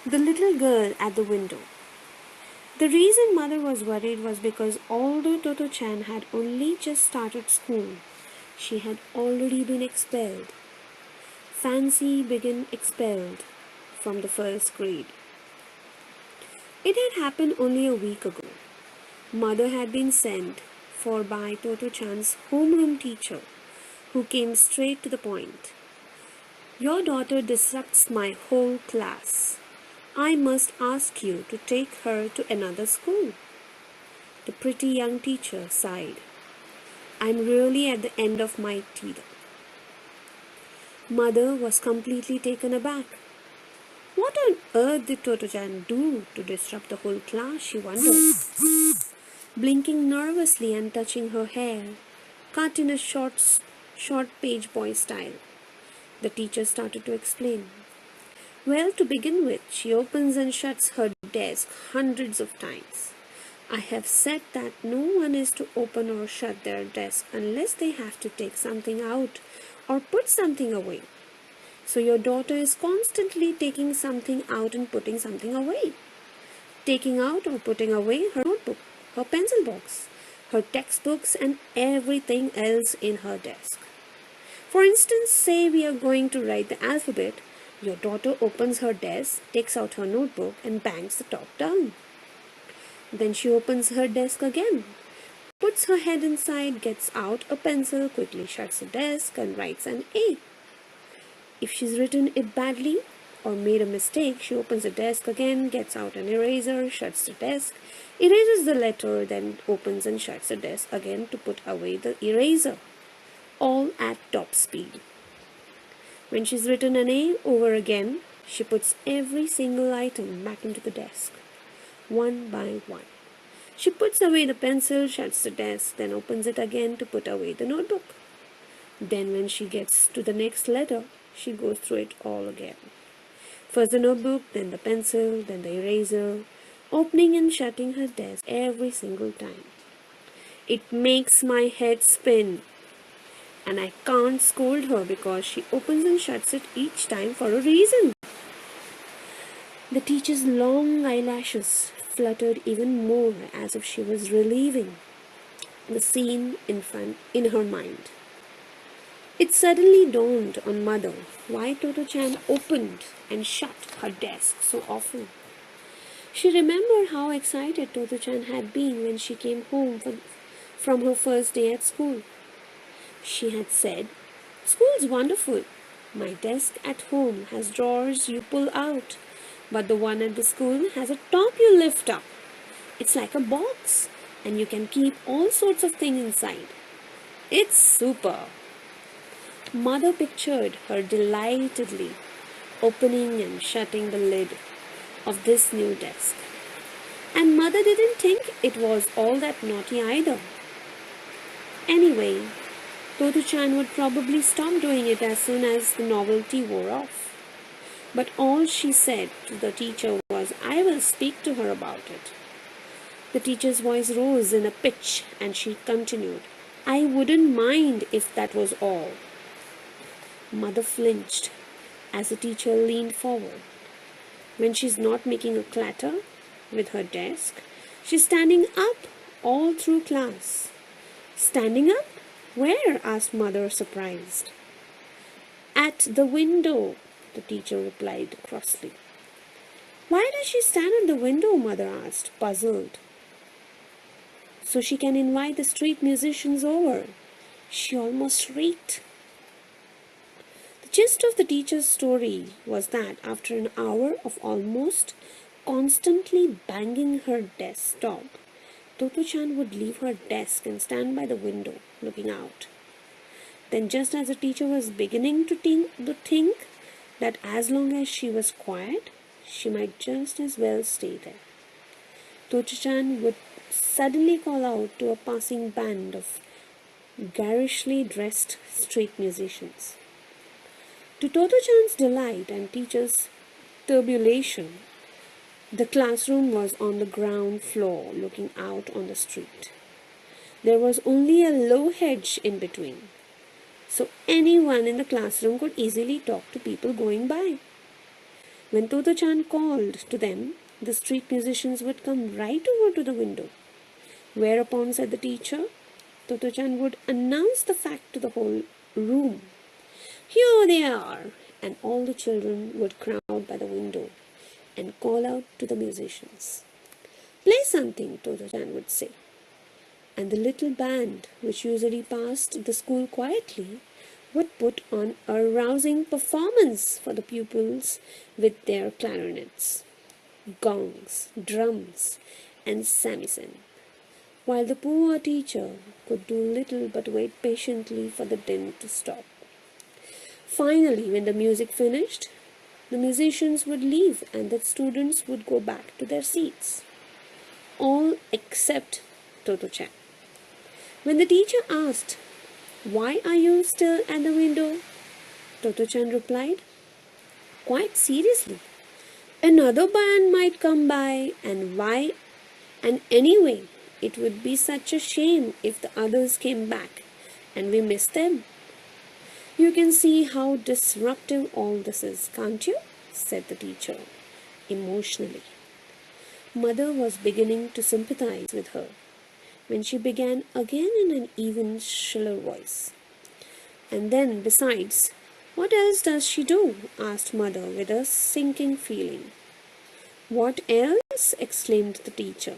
The little girl at the window. The reason mother was worried was because although Totto-Chan had only just started school, she had already been expelled. Fancy began expelled from the first grade. It had happened only a week ago. Mother had been sent for by Totto-Chan's homeroom teacher, who came straight to the point. Your daughter disrupts my whole class. I must ask you to take her to another school. The pretty young teacher sighed. I'm really at the end of my tether. Mother was completely taken aback. What on earth did Totto-Chan do to disrupt the whole class, she wondered. Blinking nervously and touching her hair, cut in a short page boy style. The teacher started to explain. Well, to begin with, she opens and shuts her desk hundreds of times. I have said that no one is to open or shut their desk unless they have to take something out or put something away. So your daughter is constantly taking something out and putting something away. Taking out or putting away her notebook, her pencil box, her textbooks and everything else in her desk. For instance, say we are going to write the alphabet. Your daughter opens her desk, takes out her notebook and bangs the top down. Then she opens her desk again, puts her head inside, gets out a pencil, quickly shuts the desk and writes an A. If she's written it badly or made a mistake, she opens the desk again, gets out an eraser, shuts the desk, erases the letter, then opens and shuts the desk again to put away the eraser, all at top speed. When she's written an A over again, she puts every single item back into the desk, one by one. She puts away the pencil, shuts the desk, then opens it again to put away the notebook. Then when she gets to the next letter, she goes through it all again. First the notebook, then the pencil, then the eraser, opening and shutting her desk every single time. It makes my head spin. And I can't scold her because she opens and shuts it each time for a reason. The teacher's long eyelashes fluttered even more as if she was reliving the scene in her mind. It suddenly dawned on Mother why Totto-Chan opened and shut her desk so often. She remembered how excited Totto-Chan had been when she came home from her first day at school. She had said, "School's wonderful. My desk at home has drawers you pull out, but the one at the school has a top you lift up. It's like a box, and you can keep all sorts of things inside. It's super." Mother pictured her delightedly opening and shutting the lid of this new desk. And Mother didn't think it was all that naughty either. Anyway, Totto-Chan would probably stop doing it as soon as the novelty wore off. But all she said to the teacher was, "I will speak to her about it." The teacher's voice rose in a pitch and she continued, "I wouldn't mind if that was all." Mother flinched as the teacher leaned forward. When she's not making a clatter with her desk, she's standing up all through class. Standing up? Where? Asked Mother, surprised. At the window, the teacher replied crossly. Why does she stand at the window? Mother asked, puzzled. So she can invite the street musicians over. She almost shrieked. The gist of the teacher's story was that after an hour of almost constantly banging her desktop, Totto-Chan would leave her desk and stand by the window, looking out. Then just as the teacher was beginning to think that as long as she was quiet, she might just as well stay there, Totto-Chan would suddenly call out to a passing band of garishly dressed street musicians. To Totto-Chan's delight and teacher's turbulation, the classroom was on the ground floor looking out on the street. There was only a low hedge in between, so anyone in the classroom could easily talk to people going by. When Totto-Chan called to them, the street musicians would come right over to the window. Whereupon, said the teacher, Totto-Chan would announce the fact to the whole room. Here they are! And all the children would crowd by the window and call out to the musicians. Play something, Totto-Chan would say. And the little band, which usually passed the school quietly, would put on a rousing performance for the pupils with their clarinets, gongs, drums, and samisen, while the poor teacher could do little but wait patiently for the din to stop. Finally, when the music finished, the musicians would leave and the students would go back to their seats, all except Totto-Chan. When the teacher asked, "Why are you still at the window?" Totto-Chan replied, quite seriously, "Another band might come by, and anyway, it would be such a shame if the others came back and we missed them." "You can see how disruptive all this is, can't you?" said the teacher, emotionally. Mother was beginning to sympathize with her when she began again in an even shriller voice. "And then, besides, what else does she do?" asked Mother with a sinking feeling. "What else?" exclaimed the teacher.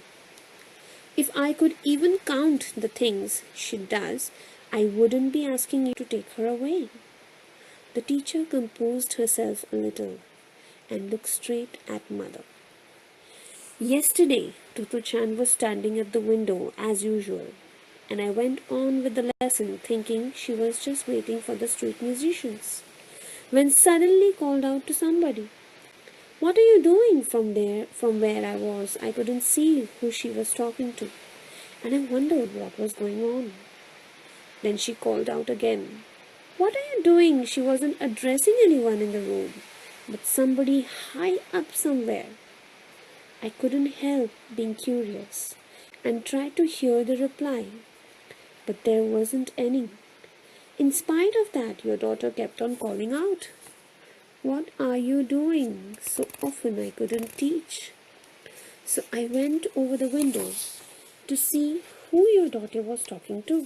"If I could even count the things she does, I wouldn't be asking you to take her away." The teacher composed herself a little and looked straight at Mother. "Yesterday, Totto-Chan was standing at the window as usual, and I went on with the lesson thinking she was just waiting for the street musicians, when suddenly called out to somebody. What are you doing?" From where I was, I couldn't see who she was talking to, and I wondered what was going on. Then she called out again. "What are you doing?" She wasn't addressing anyone in the room, but somebody high up somewhere. I couldn't help being curious and tried to hear the reply, but there wasn't any. In spite of that, your daughter kept on calling out, "What are you doing?" So often I couldn't teach. So I went over the window to see who your daughter was talking to.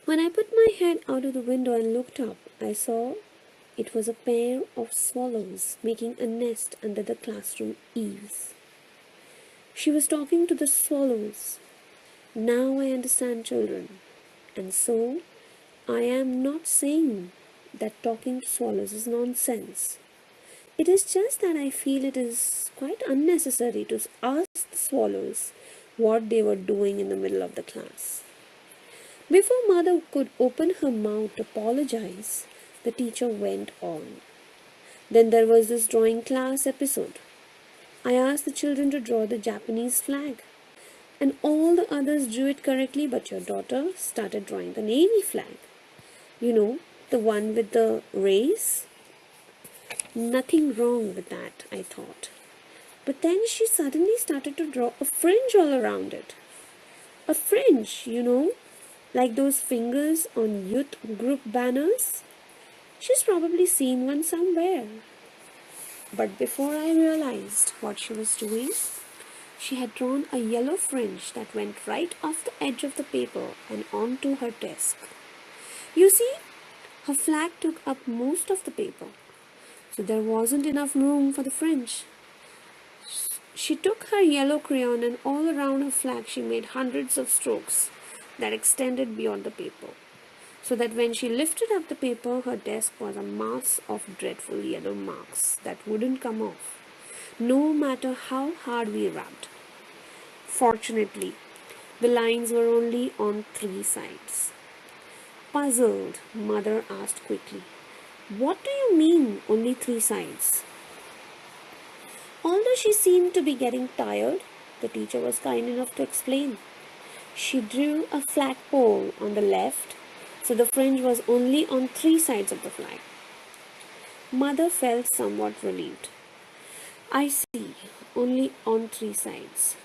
When I put my head out of the window and looked up, I saw it was a pair of swallows making a nest under the classroom eaves. She was talking to the swallows. Now I understand, children. And so, I am not saying that talking to swallows is nonsense. It is just that I feel it is quite unnecessary to ask the swallows what they were doing in the middle of the class. Before Mother could open her mouth to apologize, the teacher went on. Then there was this drawing class episode. I asked the children to draw the Japanese flag, and all the others drew it correctly, but your daughter started drawing the Navy flag. You know, the one with the rays. Nothing wrong with that, I thought. But then she suddenly started to draw a fringe all around it. A fringe, like those fingers on youth group banners. She's probably seen one somewhere. But before I realized what she was doing, she had drawn a yellow fringe that went right off the edge of the paper and onto her desk. You see, her flag took up most of the paper, so there wasn't enough room for the fringe. She took her yellow crayon and all around her flag she made hundreds of strokes that extended beyond the paper, so that when she lifted up the paper, her desk was a mass of dreadful yellow marks that wouldn't come off, no matter how hard we rubbed. Fortunately, the lines were only on 3 sides. Puzzled, Mother asked quickly, "What do you mean, only 3 sides?" Although she seemed to be getting tired, the teacher was kind enough to explain. She drew a flagpole on the left, so the fringe was only on 3 sides of the flag. Mother felt somewhat relieved. "I see, only on 3 sides."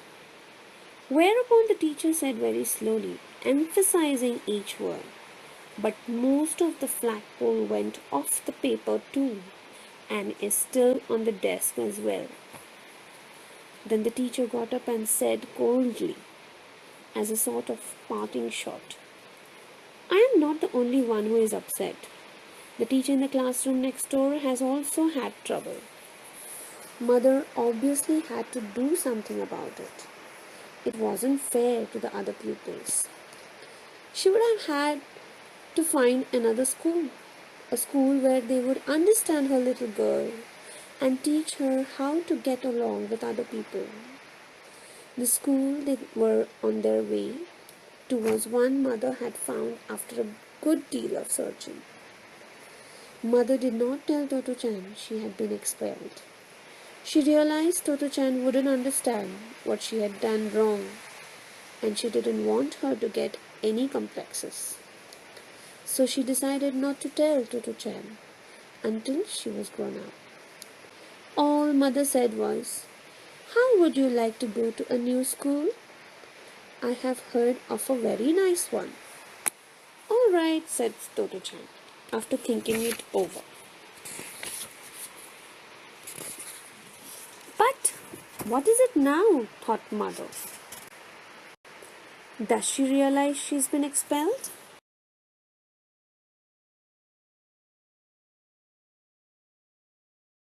Whereupon the teacher said very slowly, emphasizing each word, "But most of the flagpole went off the paper too, and is still on the desk as well. Then the teacher got up and said coldly, as a sort of parting shot, I am not the only one who is upset. The teacher in the classroom next door has also had trouble. Mother obviously had to do something about it. It wasn't fair to the other pupils. She would have had to find another school, a school where they would understand her little girl and teach her how to get along with other people. The school they were on their way to was one Mother had found after a good deal of searching. Mother did not tell Totto-Chan she had been expelled. She realized Totto-Chan wouldn't understand what she had done wrong, and she didn't want her to get any complexes. So she decided not to tell Totto-Chan until she was grown up. All Mother said was, How would you like to go to a new school? I have heard of a very nice one. All right, said Totto-Chan, after thinking it over. But what is it now? Thought Mother. Does she realize she's been expelled?